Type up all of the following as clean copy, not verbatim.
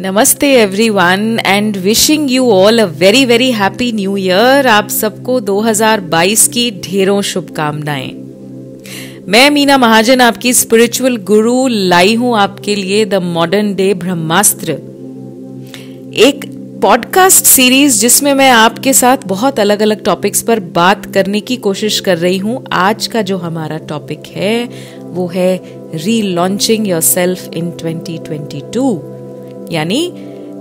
नमस्ते everyone and wishing you all a very very happy new year. आप सबको 2022 की ढेरों शुभकामनाएं। मैं मीना महाजन, आपकी स्पिरिचुअल गुरु, लाई हूं आपके लिए द मॉडर्न डे ब्रह्मास्त्र, एक पॉडकास्ट सीरीज जिसमें मैं आपके साथ बहुत अलग अलग टॉपिक्स पर बात करने की कोशिश कर रही हूं। आज का जो हमारा टॉपिक है वो है रीलॉन्चिंग योरसेल्फ इन 2022, यानी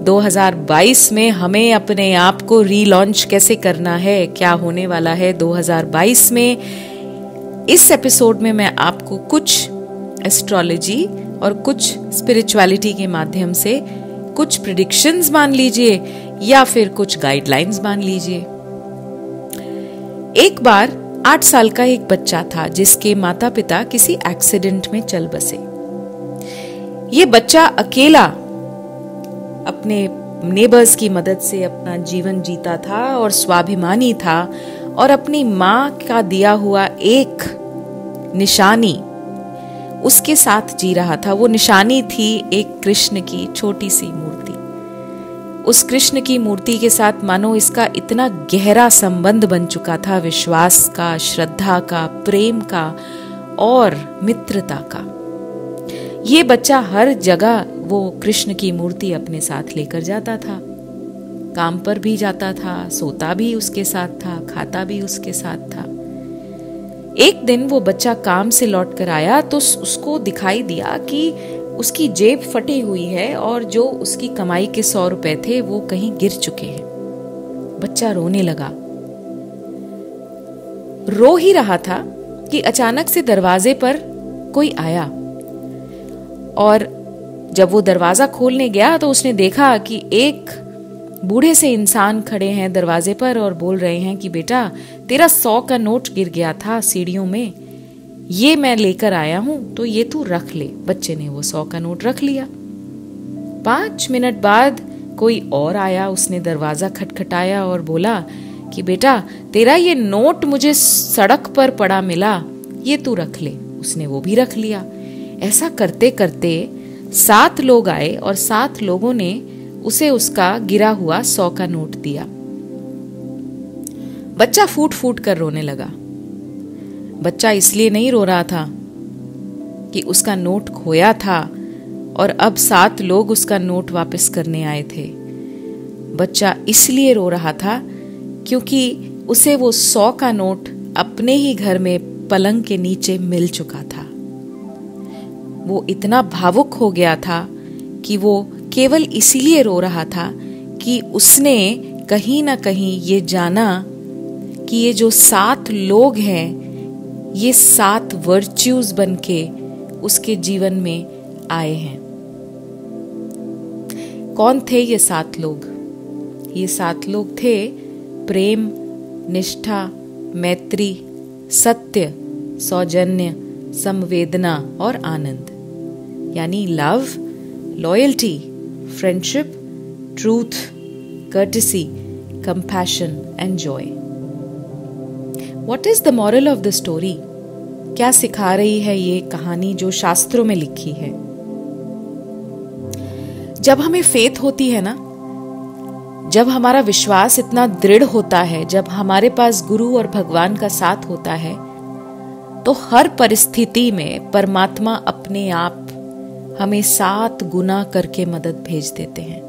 2022 में हमें अपने आप को रीलॉन्च कैसे करना है, क्या होने वाला है 2022 में। इस एपिसोड में मैं आपको कुछ एस्ट्रोलॉजी और कुछ स्पिरिचुअलिटी के माध्यम से कुछ प्रेडिक्शंस मान लीजिए या फिर कुछ गाइडलाइंस मान लीजिए। एक बार 8 साल का एक बच्चा था जिसके माता पिता किसी एक्सीडेंट में चल बसे। ये बच्चा अकेला अपने नेबर्स की मदद से अपना जीवन जीता था और स्वाभिमानी था और अपनी माँ का दिया हुआ एक निशानी उसके साथ जी रहा था। वो निशानी थी एक कृष्ण की छोटी सी मूर्ति। उस कृष्ण की मूर्ति के साथ मानो इसका इतना गहरा संबंध बन चुका था, विश्वास का, श्रद्धा का, प्रेम का और मित्रता का। ये बच्चा हर जगह वो कृष्ण की मूर्ति अपने साथ लेकर जाता था। काम पर भी जाता था, सोता भी उसके साथ था, खाता भी उसके साथ था। एक दिन वो बच्चा काम से लौट कर आया तो उसको दिखाई दिया कि उसकी जेब फटी हुई है और जो उसकी कमाई के 100 रुपए थे वो कहीं गिर चुके हैं। बच्चा रोने लगा। रो ही रहा था कि अचानक से दरवाजे पर कोई आया और जब वो दरवाजा खोलने गया तो उसने देखा कि एक बूढ़े से इंसान खड़े हैं दरवाजे पर और बोल रहे हैं कि बेटा, तेरा 100 का नोट गिर गया था सीढ़ियों में, ये मैं लेकर आया हूं तो ये तू रख ले। बच्चे ने वो 100 का नोट रख लिया। 5 मिनट बाद कोई और आया, उसने दरवाजा खटखटाया और बोला कि बेटा, तेरा ये नोट मुझे सड़क पर पड़ा मिला, ये तू रख ले। उसने वो भी रख लिया। ऐसा करते करते 7 लोग आए और 7 लोगों ने उसे उसका गिरा हुआ 100 का नोट दिया। बच्चा फूट फूट कर रोने लगा। बच्चा इसलिए नहीं रो रहा था कि उसका नोट खोया था और अब 7 लोग उसका नोट वापस करने आए थे। बच्चा इसलिए रो रहा था क्योंकि उसे वो 100 का नोट अपने ही घर में पलंग के नीचे मिल चुका था। वो इतना भावुक हो गया था कि वो केवल इसीलिए रो रहा था कि उसने कहीं ना कहीं ये जाना कि ये जो 7 लोग हैं, ये 7 वर्च्यूज बनके उसके जीवन में आए हैं। कौन थे ये 7 लोग? ये 7 लोग थे प्रेम, निष्ठा, मैत्री, सत्य, सौजन्य, संवेदना और आनंद, यानी love, loyalty, friendship, truth, courtesy, compassion and Joy. What is the moral of the story? क्या सिखा रही है ये कहानी जो शास्त्रों में लिखी है? जब हमें फेथ होती है ना, जब हमारा विश्वास इतना दृढ़ होता है, जब हमारे पास गुरु और भगवान का साथ होता है, तो हर परिस्थिति में परमात्मा अपने आप हमें 7 गुना करके मदद भेज देते हैं।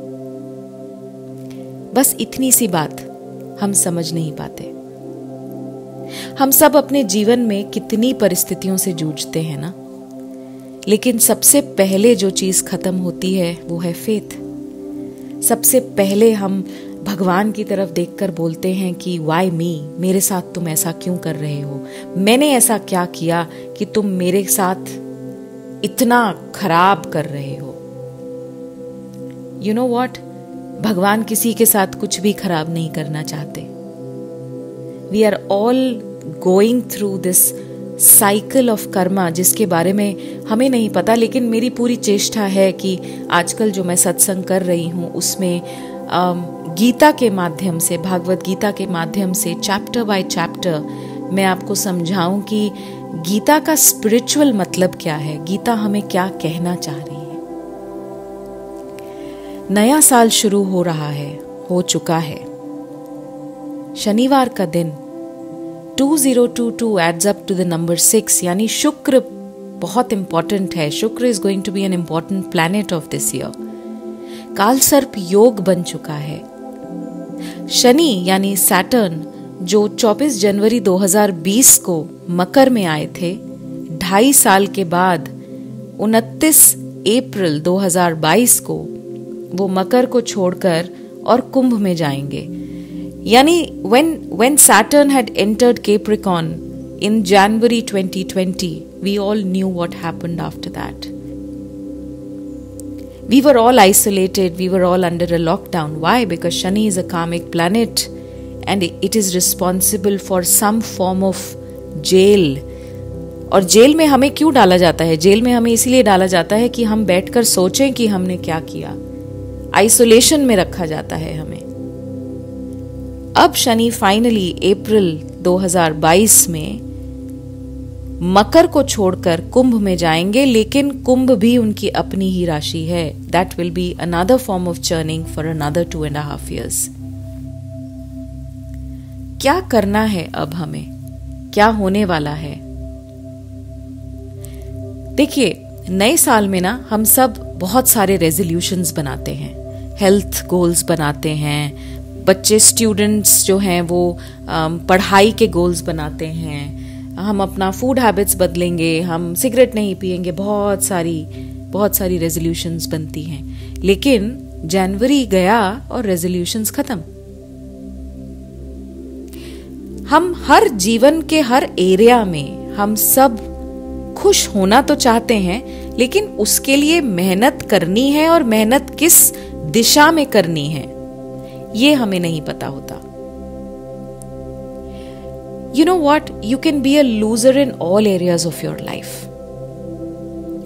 बस इतनी सी बात हम समझ नहीं पाते। हम सब अपने जीवन में कितनी परिस्थितियों से जूझते हैं ना, लेकिन सबसे पहले जो चीज खत्म होती है वो है फेथ। सबसे पहले हम भगवान की तरफ देखकर बोलते हैं कि वाई मी, मेरे साथ तुम ऐसा क्यों कर रहे हो? मैंने ऐसा क्या किया कि तुम मेरे साथ इतना खराब कर रहे हो? यू नो व्हाट, भगवान किसी के साथ कुछ भी खराब नहीं करना चाहते। We are all going through this cycle of karma, जिसके बारे में हमें नहीं पता, लेकिन मेरी पूरी चेष्टा है कि आजकल जो मैं सत्संग कर रही हूँ उसमें गीता के माध्यम से, भागवत गीता के माध्यम से चैप्टर बाय चैप्टर मैं आपको समझाऊं कि गीता का स्पिरिचुअल मतलब क्या है, गीता हमें क्या कहना चाह रही है। नया साल शुरू हो रहा है, हो चुका है। शनिवार का दिन 2022 adds up to the number 6, यानी शुक्र बहुत इंपॉर्टेंट है। Shukra is going to be an important planet of this year. कालसर्प योग बन चुका है। शनि यानी सैटर्न जो 24 जनवरी 2020 को मकर में आए थे, 2.5 साल के बाद 29 अप्रैल 2022 को वो मकर को छोड़कर और कुंभ में जाएंगे। यानी when Saturn had entered Capricorn in January 2020, we all knew what happened after that. We were all isolated, we were all under a lockdown. Why? Because Shani is a karmic planet and it is responsible for some form of jail. और jail में हमें क्यों डाला जाता है? Jail में हमें इसीलिए डाला जाता है कि हम बैठकर सोचें कि हमने क्या किया। आइसोलेशन में रखा जाता है हमें। अब शनि फाइनली अप्रैल 2022 में मकर को छोड़कर कुंभ में जाएंगे, लेकिन कुंभ भी उनकी अपनी ही राशि है। That will be another form of churning for another 2.5 years। क्या करना है अब हमें? क्या होने वाला है? देखिए, नए साल में ना हम सब बहुत सारे रेजोल्यूशंस बनाते हैं, हेल्थ गोल्स बनाते हैं। बच्चे स्टूडेंट्स जो हैं वो पढ़ाई के गोल्स बनाते हैं। हम अपना फूड हैबिट्स बदलेंगे, हम सिगरेट नहीं पिएंगे, बहुत सारी रेजोल्यूशंस बनती हैं। लेकिन जनवरी गया और रेजोल्यूशंस खत्म। हम हर जीवन के हर एरिया में हम सब खुश होना तो चाहते हैं, लेकिन उसके लिए मेहनत करनी है, और मेहनत किस दिशा में करनी है ये हमें नहीं पता होता। You know what? You can be a loser in all areas of your life.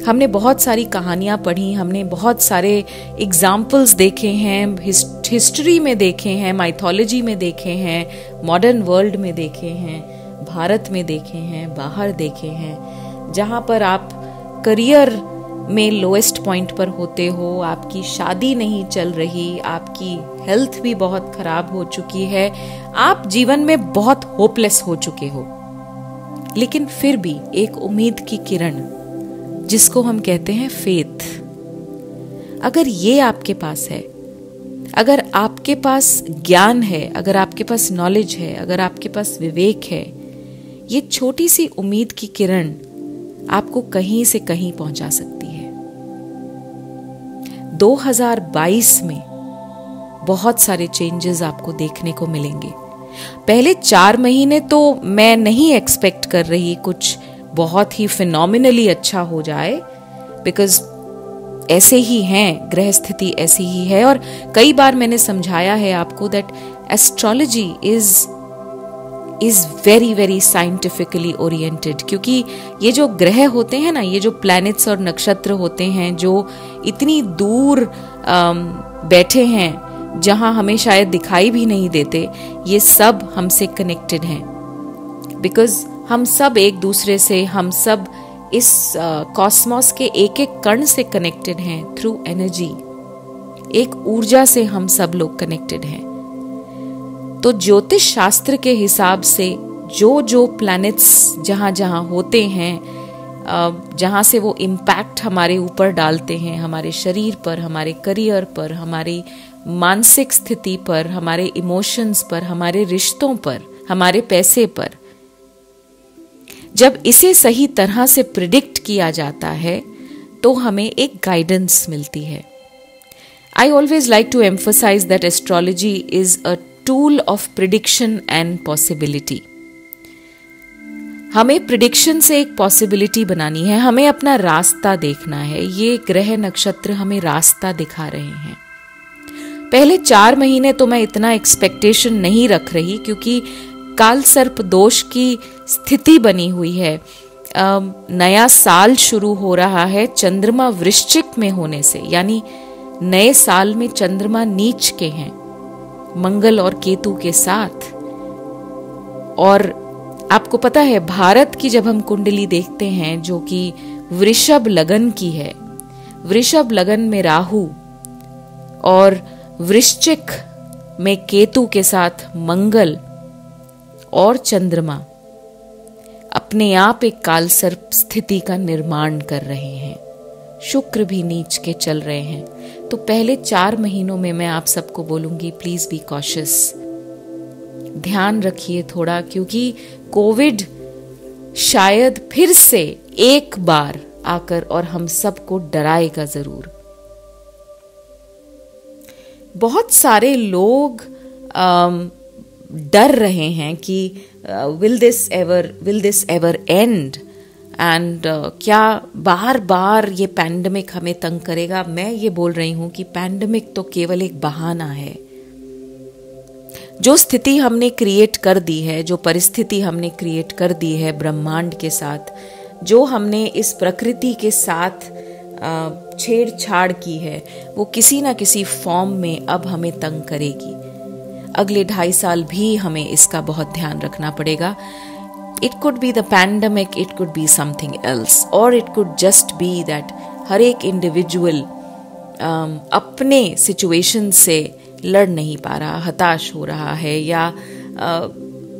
हमने बहुत सारी कहानियां पढ़ी, हमने बहुत सारे एग्जाम्पल्स देखे हैं, हिस्ट्री में देखे हैं, माइथोलॉजी में देखे हैं, मॉडर्न वर्ल्ड में देखे हैं, भारत में देखे हैं, बाहर देखे हैं, जहां पर आप करियर में लोएस्ट पॉइंट पर होते हो, आपकी शादी नहीं चल रही, आपकी हेल्थ भी बहुत खराब हो चुकी है, आप जीवन में बहुत होपलेस हो चुके हो, लेकिन फिर भी एक उम्मीद की किरण जिसको हम कहते हैं फेथ, अगर ये आपके पास है, अगर आपके पास ज्ञान है, अगर आपके पास नॉलेज है, अगर आपके पास विवेक है, ये छोटी सी उम्मीद की किरण आपको कहीं से कहीं पहुंचा सकती है। 2022 में बहुत सारे चेंजेस आपको देखने को मिलेंगे। पहले 4 महीने तो मैं नहीं एक्सपेक्ट कर रही कुछ बहुत ही फिनोमिनली अच्छा हो जाए, बिकॉज ऐसे ही हैं, ग्रह स्थिति ऐसी ही है। और कई बार मैंने समझाया है आपको that astrology is very very scientifically oriented, क्योंकि ये जो ग्रह होते हैं ना, ये जो प्लैनेट्स और नक्षत्र होते हैं जो इतनी दूर बैठे हैं, जहां हमें शायद दिखाई भी नहीं देते, ये सब हमसे कनेक्टेड हैं। बिकॉज हम सब एक दूसरे से, हम सब इस कॉस्मोस के एक एक कण से कनेक्टेड हैं थ्रू एनर्जी। एक ऊर्जा से हम सब लोग कनेक्टेड हैं। तो ज्योतिष शास्त्र के हिसाब से जो प्लैनेट्स जहां जहां होते हैं, जहां से वो इम्पैक्ट हमारे ऊपर डालते हैं, हमारे शरीर पर, हमारे करियर पर, हमारी मानसिक स्थिति पर, हमारे इमोशंस पर, हमारे रिश्तों पर, हमारे पैसे पर, जब इसे सही तरह से प्रिडिक्ट किया जाता है तो हमें एक गाइडेंस मिलती है। I always like to emphasize that astrology is a tool of prediction and possibility. हमें प्रिडिक्शन से एक पॉसिबिलिटी बनानी है, हमें अपना रास्ता देखना है। ये ग्रह नक्षत्र हमें रास्ता दिखा रहे हैं। पहले 4 महीने तो मैं इतना एक्सपेक्टेशन नहीं रख रही, क्योंकि काल सर्प दोष की स्थिति बनी हुई है। नया साल शुरू हो रहा है चंद्रमा वृश्चिक में होने से, यानी नए साल में चंद्रमा नीच के हैं मंगल और केतु के साथ। और आपको पता है, भारत की जब हम कुंडली देखते हैं जो कि वृषभ लगन की है, वृषभ लगन में राहु और वृश्चिक में केतु के साथ मंगल और चंद्रमा अपने आप एक कालसर्प स्थिति का निर्माण कर रहे हैं। शुक्र भी नीच के चल रहे हैं। तो पहले 4 महीनों में मैं आप सबको बोलूंगी, प्लीज बी कॉशियस, ध्यान रखिए थोड़ा, क्योंकि कोविड शायद फिर से एक बार आकर और हम सबको डराएगा जरूर। बहुत सारे लोग डर रहे हैं कि will this ever and, and क्या बार बार ये पैंडेमिक हमें तंग करेगा। मैं ये बोल रही हूं कि पैंडेमिक तो केवल एक बहाना है। जो स्थिति हमने क्रिएट कर दी है, जो परिस्थिति हमने क्रिएट कर दी है ब्रह्मांड के साथ, जो हमने इस प्रकृति के साथ छेड़छाड़ की है, वो किसी ना किसी फॉर्म में अब हमें तंग करेगी। अगले 2.5 साल भी हमें इसका बहुत ध्यान रखना पड़ेगा। It could be the pandemic, it could be something else, और it could just be that हर एक इंडिविजुअल अपने सिचुएशन से लड़ नहीं पा रहा, हताश हो रहा है, या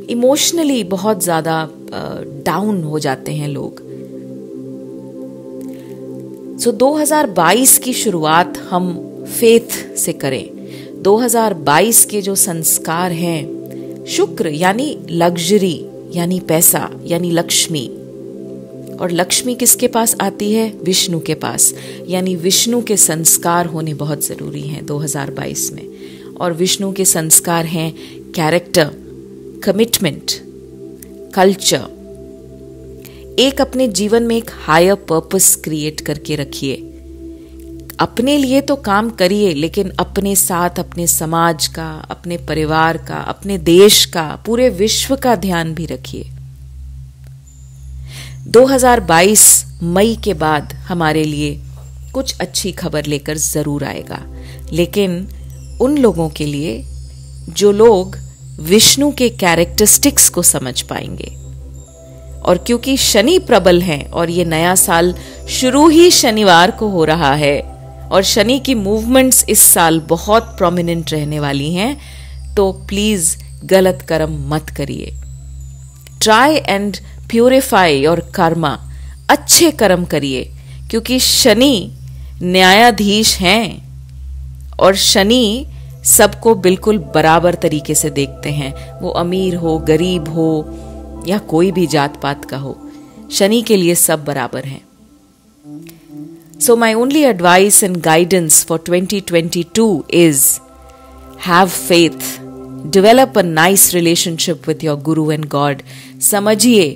इमोशनली बहुत ज्यादा डाउन हो जाते हैं लोग। सो 2022 की शुरुआत हम फेथ से करें। 2022 के जो संस्कार हैं, शुक्र यानी लग्जरी, यानी पैसा, यानी लक्ष्मी, और लक्ष्मी किसके पास आती है? विष्णु के पास, यानी विष्णु के संस्कार होने बहुत जरूरी हैं 2022 में। और विष्णु के संस्कार हैं कैरेक्टर, कमिटमेंट, कल्चर। एक अपने जीवन में एक हायर पर्पस क्रिएट करके रखिए। अपने लिए तो काम करिए, लेकिन अपने साथ अपने समाज का, अपने परिवार का, अपने देश का, पूरे विश्व का ध्यान भी रखिए। 2022 मई के बाद हमारे लिए कुछ अच्छी खबर लेकर जरूर आएगा, लेकिन उन लोगों के लिए जो लोग विष्णु के कैरेक्टरिस्टिक्स को समझ पाएंगे। और क्योंकि शनि प्रबल हैं और ये नया साल शुरू ही शनिवार को हो रहा है, और शनि की मूवमेंट्स इस साल बहुत प्रोमिनेंट रहने वाली हैं, तो प्लीज गलत कर्म मत करिए। ट्राई एंड प्यूरिफाई और कर्मा, अच्छे कर्म करिए, क्योंकि शनि न्यायाधीश हैं और शनि सबको बिल्कुल बराबर तरीके से देखते हैं। वो अमीर हो, गरीब हो, या कोई भी जात पात का हो, शनि के लिए सब बराबर हैं। So my only advice and guidance for 2022 is have faith, develop a nice relationship with your Guru and God. समझिए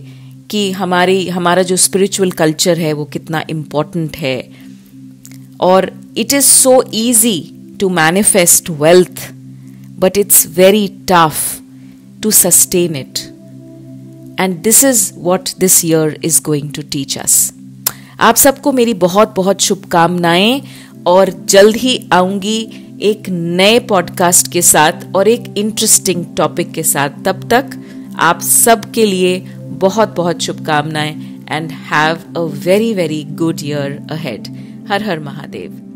कि हमारा जो spiritual culture है वो कितना important है, और it is so easy to manifest wealth, but it's very tough to sustain it. And this is what this year is going to teach us. आप सबको मेरी बहुत बहुत शुभकामनाएं, और जल्द ही आऊंगी एक नए पॉडकास्ट के साथ और एक इंटरेस्टिंग टॉपिक के साथ। तब तक आप सबके लिए बहुत बहुत शुभकामनाएं, and have a very very good year ahead. Her her Mahadev.